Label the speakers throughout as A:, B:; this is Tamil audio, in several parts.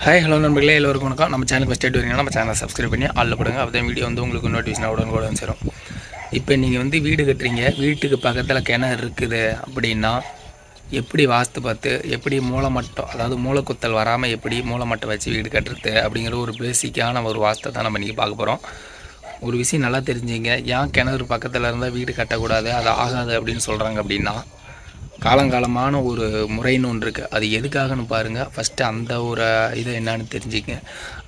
A: ஹாய் ஹலோ நண்பர்களே, எல்லோருக்கும் வணக்கம். நம்ம சேனலுக்கு ஃபஸ்ட் டைம் வரீங்கன்னா நம்ம சேனலை சப்ஸ்கிரைப் பண்ணி ஆளில் போடுங்க. அப்போ வீடியோ வந்து உங்களுக்கு நோட்டிஃபிகேஷன் உடனே சேரும். இப்போ நீங்கள் வந்து வீடு கட்டுறீங்க, வீட்டுக்கு பக்கத்தில் கிணறு இருக்குது அப்படின்னா எப்படி வாஸ்து பார்த்து எப்படி மூலமட்டம், அதாவது மூலக்குத்தல் வராமல் எப்படி மூலமட்டம் வச்சு வீடு கட்டுறது அப்படிங்கிற ஒரு பேசிக்கான ஒரு வாஸ்தை தான் நம்ம இன்றைக்கி பார்க்க போகிறோம். ஒரு விஷயம் நல்லா தெரிஞ்சுங்க. ஏன் கிணறு பக்கத்தில் இருந்தால் வீடு கட்டக்கூடாது, அது ஆகாது அப்படின்னு சொல்கிறாங்க அப்படின்னா, காலங்காலமான ஒரு முறைன்னு ஒன்று இருக்குது. அது எதுக்காகன்னு பாருங்கள். ஃபஸ்ட்டு அந்த ஒரு இதை என்னான்னு தெரிஞ்சுக்கங்க.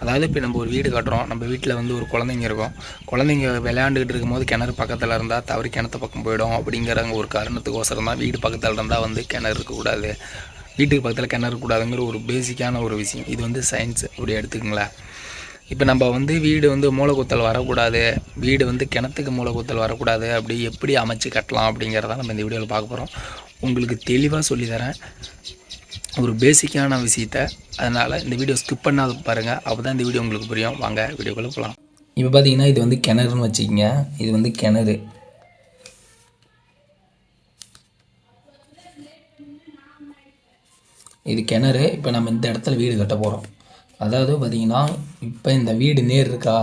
A: அதாவது இப்போ நம்ம ஒரு வீடு கட்டுறோம், நம்ம வீட்டில் வந்து ஒரு குழந்தைங்க இருக்கும். குழந்தைங்க விளையாண்டுக்கிட்டு இருக்கும்போது கிணறு பக்கத்தில் இருந்தால் தவறி கிணத்து பக்கம் போயிடும் அப்படிங்கிற ஒரு காரணத்துக்கோசரம் தான் வீடு பக்கத்தில் இருந்தால் வந்து கிணறு இருக்கக்கூடாது, வீட்டுக்கு பக்கத்தில் கிணறு இருக்கக்கூடாதுங்கிற ஒரு பேசிக்கான ஒரு விஷயம். இது வந்து சயின்ஸ் அப்படி எடுத்துக்கங்களேன். இப்போ நம்ம வந்து வீடு வந்து மூலக்குத்தல் வரக்கூடாது, வீடு வந்து கிணத்துக்கு மூலக்குத்தல் வரக்கூடாது, அப்படி எப்படி அமைச்சு கட்டலாம் அப்படிங்கிறத நம்ம இந்த வீடியோவில் பார்க்க போகிறோம். உங்களுக்கு தெளிவாக சொல்லித்தரேன், ஒரு பேசிக்கான விஷயத்தை. அதனால் இந்த வீடியோ ஸ்கிப் பண்ணாத பாருங்கள், அப்போ தான் இந்த வீடியோ உங்களுக்கு புரியும். வாங்க வீடியோக்குள்ளே போகலாம். இப்போ பார்த்தீங்கன்னா இது வந்து கிணறுன்னு வச்சுக்கிங்க. இது வந்து கிணறு. இது கிணறு. இப்போ நம்ம இந்த இடத்துல வீடு கட்ட போகிறோம். அதாவது பார்த்திங்கன்னா இப்போ இந்த வீடு நேர் இருக்கா,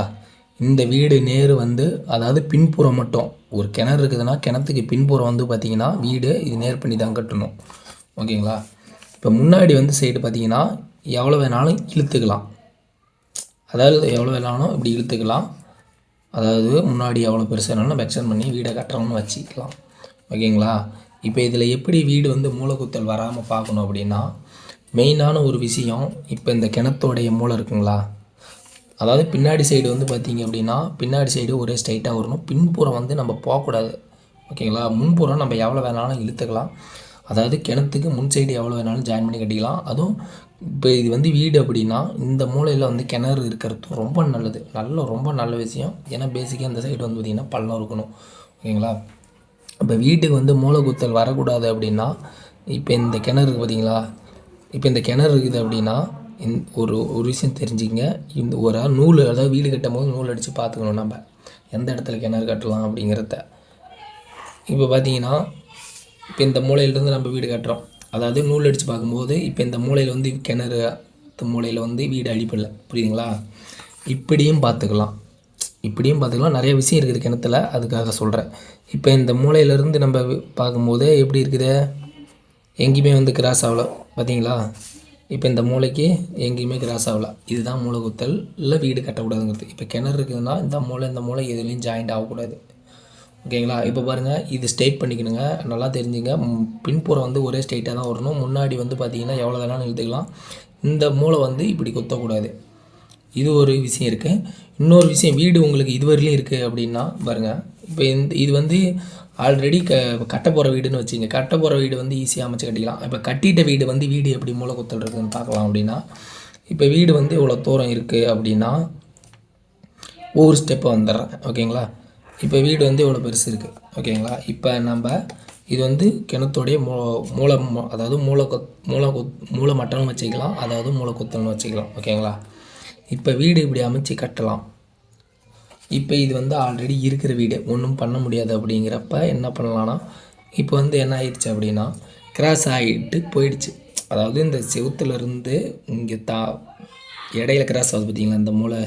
A: இந்த வீடு நேர் வந்து அதாவது பின்புறம் மட்டும் ஒரு கிணறு இருக்குதுன்னா கிணத்துக்கு பின்புறம் வந்து பார்த்திங்கன்னா வீடு இது நேர் பண்ணி தான் கட்டணும். ஓகேங்களா? இப்போ முன்னாடி வந்து சைடு பார்த்திங்கன்னா எவ்வளோ வேணாலும் இழுத்துக்கலாம். அதாவது எவ்வளோ வேணாலும் இப்படி இழுத்துக்கலாம். அதாவது முன்னாடி எவ்வளோ பெருசு வேணாலும் நம்ம எக்ஸ்டெண்ட் பண்ணி வீடை கட்டுறோம்னு வச்சுக்கலாம். ஓகேங்களா? இப்போ இதில் எப்படி வீடு வந்து மூலக்குத்தல் வராமல் பார்க்கணும் அப்படின்னா, மெயினான ஒரு விஷயம், இப்போ இந்த கிணத்தோடைய மூளை இருக்குங்களா, அதாவது பின்னாடி சைடு வந்து பார்த்திங்க அப்படின்னா பின்னாடி சைடு ஒரே ஸ்ட்ரைட்டாக வரணும். பின்புறம் வந்து நம்ம போகக்கூடாது. ஓகேங்களா? முன்புறம் நம்ம எவ்வளோ வேணாலும் இழுத்துக்கலாம். அதாவது கிணத்துக்கு முன் சைடு எவ்வளோ வேணாலும் ஜாயின் பண்ணி கட்டிக்கலாம். அதுவும் இப்போ இது வந்து வீடு அப்படின்னா இந்த மூலையில் வந்து கிணறு இருக்கிறது ரொம்ப நல்லது, ரொம்ப நல்ல விஷயம். ஏன்னா பேசிக்காக இந்த சைடு வந்து பார்த்திங்கன்னா பள்ளம் இருக்கணும். ஓகேங்களா? இப்போ வீட்டுக்கு வந்து மூலக்குத்தல் வரக்கூடாது அப்படின்னா, இப்போ இந்த கிணறு இருக்குது பார்த்தீங்களா, இப்போ இந்த கிணறு இருக்குது அப்படின்னா ஒரு விஷயம் தெரிஞ்சுங்க. இந்த ஒரு நூல், அதாவது வீடு கட்டும் போது நூல் அடித்து பார்த்துக்கணும் நம்ம எந்த இடத்துல கிணறு கட்டலாம் அப்படிங்கிறத. இப்போ பார்த்தீங்கன்னா இப்போ இந்த மூலையிலேருந்து நம்ம வீடு கட்டுறோம், அதாவது நூல் அடித்து பார்க்கும்போது இப்போ இந்த மூலையில் வந்து கிணறு, மூலையில் வந்து வீடு அடிப்படல. புரியுதுங்களா? இப்படியும் பார்த்துக்கலாம், நிறைய விஷயம் இருக்குது கிணத்துல, அதுக்காக சொல்கிறேன். இப்போ இந்த மூலையிலேருந்து நம்ம பார்க்கும்போது எப்படி இருக்குது, எங்கேயுமே வந்து கிராஸ் ஆகலை. பார்த்தீங்களா? இப்போ இந்த மூளைக்கு எங்கேயுமே கிராஸ் ஆகலாம். இதுதான் மூலக்குத்தல், இல்லை வீடு கட்டக்கூடாதுங்கிறது. இப்போ கிணறு இருக்குதுன்னா இந்த மூளை எதுலேயும் ஜாயிண்ட் ஆகக்கூடாது. ஓகேங்களா? இப்போ பாருங்கள், இது ஸ்ட்ரைட் பண்ணிக்கணுங்க. நல்லா தெரிஞ்சுங்க. பின்புறம் வந்து ஒரே ஸ்ட்ரைட்டாக தான் வரணும். முன்னாடி வந்து பார்த்திங்கன்னா எவ்வளோ வேணாலும் எழுத்துக்கலாம். இந்த மூளை வந்து இப்படி குத்தக்கூடாது. இது ஒரு விஷயம் இருக்குது. இன்னொரு விஷயம், வீடு உங்களுக்கு இதுவரையிலும் இருக்குது அப்படின்னா பாருங்கள், இப்போ இது வந்து ஆல்ரெடி கட்ட போகிற வீடுன்னு வச்சுங்க. கட்ட போகிற வீடு வந்து ஈஸியாக அமைச்சு கட்டிக்கலாம். இப்போ கட்டிட்ட வீடு வந்து வீடு எப்படி மூலக்குத்தல் இருக்குதுன்னு பார்க்கலாம் அப்படின்னா, இப்போ வீடு வந்து இவ்வளோ தூரம் இருக்குது அப்படின்னா ஒவ்வொரு ஸ்டெப்பை வந்துடுறேன். ஓகேங்களா? இப்போ வீடு வந்து இவ்வளோ பெருசு இருக்குது. ஓகேங்களா? இப்போ நம்ம இது வந்து கிணத்துடைய அதாவது மூலமட்டம்னு வச்சுக்கலாம், அதாவது மூலக்குத்தல்னு வச்சுக்கலாம். ஓகேங்களா? இப்போ வீடு இப்படி அமைச்சு கட்டலாம். இப்போ இது வந்து ஆல்ரெடி இருக்கிற வீடு, ஒன்றும் பண்ண முடியாது. அப்படிங்கிறப்ப என்ன பண்ணலான்னா, இப்போ வந்து என்ன ஆயிடுச்சு அப்படின்னா கிராஸ் ஆகிட்டு போயிடுச்சு. அதாவது இந்த செவுத்துலேருந்து இங்கே இடையில கிராஸ் ஆகுது பார்த்திங்களா,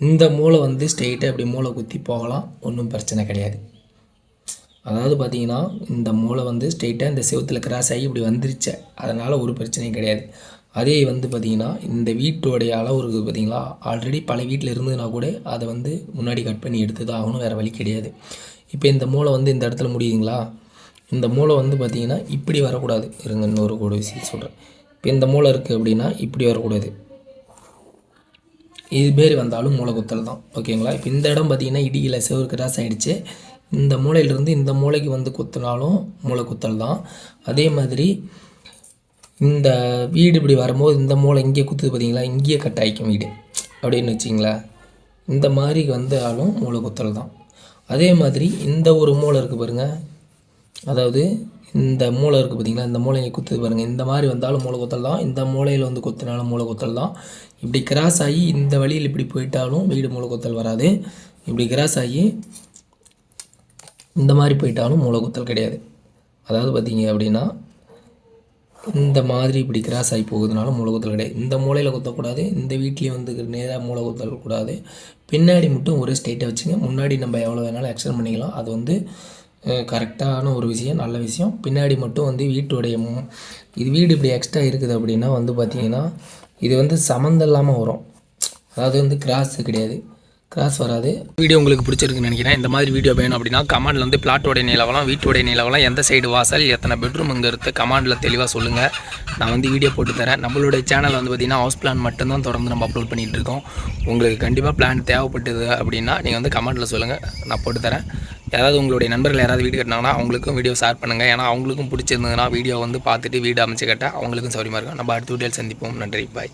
A: இந்த மூளை வந்து ஸ்ட்ரெயிட்டாக இப்படி மூளை குத்தி போகலாம், ஒன்றும் பிரச்சனை கிடையாது. அதாவது பார்த்திங்கன்னா இந்த மூளை வந்து ஸ்ட்ரெயிட்டாக இந்த செவுத்தில் கிராஸ் ஆகி இப்படி வந்துருச்சு, அதனால் ஒரு பிரச்சனையும் கிடையாது. அதே வந்து பார்த்திங்கன்னா இந்த வீட்டோடைய அளவு இருக்குது பார்த்திங்களா, ஆல்ரெடி பல வீட்டில் இருந்ததுன்னா கூட அதை வந்து முன்னாடி கட் பண்ணி எடுத்து தான் ஆகணும், வேறு வழி கிடையாது. இப்போ இந்த மூளை வந்து இந்த இடத்துல முடியுதுங்களா, இந்த மூளை வந்து பார்த்திங்கன்னா இப்படி வரக்கூடாது. இருங்க, இன்னொரு கூட விஷயம் சொல்கிறேன். இப்போ இந்த மூளை இருக்குது அப்படின்னா இப்படி வரக்கூடாது, இதுமாரி வந்தாலும் மூலக்குத்தல் தான். ஓகேங்களா? இப்போ இந்த இடம் பார்த்திங்கன்னா இடியில் செவரு கிராஸ் ஆகிடுச்சு. இந்த மூலையிலேருந்து இந்த மூளைக்கு வந்து குத்தினாலும் மூலக்குத்தல் தான். அதே மாதிரி இந்த வீடு இப்படி வரும்போது இந்த மூளை இங்கே குத்துது பார்த்திங்களா, இங்கேயே கட் ஆகிக்கும் வீடு அப்படின்னு வச்சிங்களேன். இந்த மாதிரி வந்தாலும் மூலக்குத்தல் தான். அதே மாதிரி இந்த ஒரு மூளை இருக்குது பாருங்கள், அதாவது இந்த மூளை இருக்குது பார்த்திங்களா, இந்த மூளை இங்கே குத்துது பாருங்கள், இந்த மாதிரி வந்தாலும் மூலக்குத்தல் தான். இந்த மூளையில் வந்து குத்தினாலும் மூலக்குத்தல் தான். இப்படி கிராஸ் ஆகி இந்த வழியில் இப்படி போயிட்டாலும் வீடு மூலக்குத்தல் வராது. இப்படி கிராஸ் ஆகி இந்த மாதிரி போயிட்டாலும் மூலக்குத்தல் கிடையாது. அதாவது பார்த்திங்க அப்படின்னா இந்த மாதிரி இப்படி கிராஸ் ஆகி போகுதுனால மூளை குத்தல் கிடையாது. இந்த மூலையில் குத்தக்கூடாது, இந்த வீட்லேயும் வந்து நேராக மூளை குத்தல் கூடாது. பின்னாடி மட்டும் ஒரே ஸ்ட்ரெயிட்டாக வச்சுங்க. முன்னாடி நம்ம எவ்வளோ வேணாலும் எக்ஸ்டெண்ட் பண்ணிக்கலாம். அது வந்து கரெக்டான ஒரு விஷயம், நல்ல விஷயம். பின்னாடி மட்டும் வந்து வீட்டுடைய இது வீடு இப்படி எக்ஸ்ட்ரா இருக்குது அப்படின்னா வந்து பார்த்திங்கன்னா இது வந்து சம்மந்தம் இல்லாமல் வரும். அதாவது வந்து கிராஸ் கிடையாது, கிராஸ் வராது. வீடியோ உங்களுக்கு பிடிச்சிருக்குன்னு நினைக்கிறேன். இந்த மாதிரி வீடியோ வேணும் அப்படின்னா கமாண்டில் வந்து பிளாட்டோடைய நிலவலம், வீட்டோடைய நிலவலம், எந்த சைடு வாசல், எத்தனை பெட்ரூம்ங்கிறது கமாண்டில் தெளிவாக சொல்லுங்கள். நான் வந்து வீடியோ போட்டு தரேன். நம்மளுடைய சேனல் வந்து பார்த்திங்கன்னா ஹவுஸ் பிளான் மட்டும்தான் தொடர்ந்து நம்ம அப்லோட் பண்ணிகிட்டு இருக்கோம். உங்களுக்கு கண்டிப்பாக பிளான் தேவைப்பட்டது அப்படின்னா நீங்கள் வந்து கமாண்டில் சொல்லுங்கள், நான் போட்டு தரேன். யாராவது உங்களுடைய நண்பர்கள் யாராவது வீடு கட்டினாங்கன்னா அவங்களுக்கும் வீடியோ ஷேர் பண்ணுங்கள். ஏன்னா அவங்களுக்கும் பிடிச்சிருந்ததுன்னா வீடியோ வந்து பார்த்துட்டு வீடு அமைச்சு கேட்டால் அவங்களுக்கும் சௌரியமாக இருக்கும். நம்ம அடுத்த வீடியோவில் சந்திப்போம். நன்றி, பாய்.